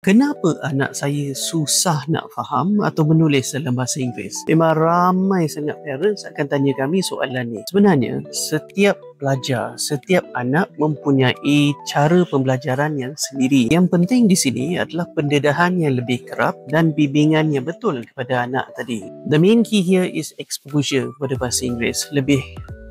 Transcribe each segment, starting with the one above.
Kenapa anak saya susah nak faham atau menulis dalam bahasa Inggeris? Memang ramai sangat parents akan tanya kami soalan ni. Sebenarnya, setiap pelajar, setiap anak mempunyai cara pembelajaran yang sendiri. Yang penting di sini adalah pendedahan yang lebih kerap dan bimbingan yang betul kepada anak tadi. The main key here is exposure kepada bahasa Inggeris. Lebih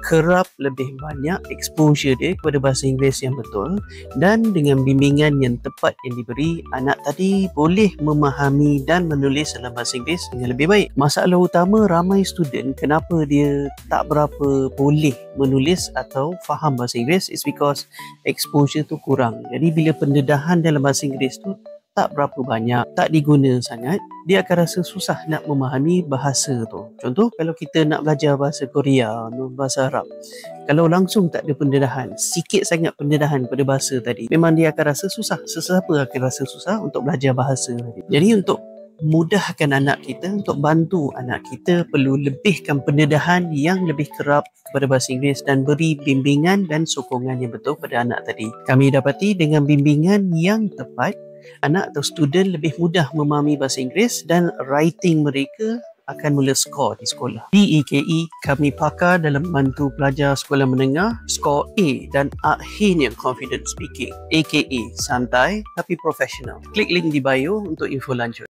kerap, lebih banyak exposure dia kepada bahasa Inggeris yang betul, dan dengan bimbingan yang tepat yang diberi, anak tadi boleh memahami dan menulis dalam bahasa Inggeris dengan lebih baik. Masalah utama ramai student kenapa dia tak berapa boleh menulis atau faham bahasa Inggeris is because exposure tu kurang. Jadi bila pendedahan dalam bahasa Inggeris tu tak berapa banyak, tak diguna sangat, dia akan rasa susah nak memahami bahasa tu. Contoh, kalau kita nak belajar bahasa Korea, bahasa Arab, kalau langsung tak ada pendedahan, sikit sangat pendedahan pada bahasa tadi, memang dia akan rasa susah. Sesiapa akan rasa susah untuk belajar bahasa tadi. Jadi untuk mudahkan anak kita, untuk bantu anak kita, perlu lebihkan pendedahan yang lebih kerap kepada bahasa Inggeris dan beri bimbingan dan sokongan yang betul pada anak tadi. Kami dapati dengan bimbingan yang tepat, anak atau student lebih mudah memahami bahasa Inggeris dan writing mereka akan mula skor di sekolah. DEKE kami pakar dalam membantu pelajar sekolah menengah skor A dan akhirnya confident speaking, aka santai tapi profesional. Klik link di bio untuk info lanjut.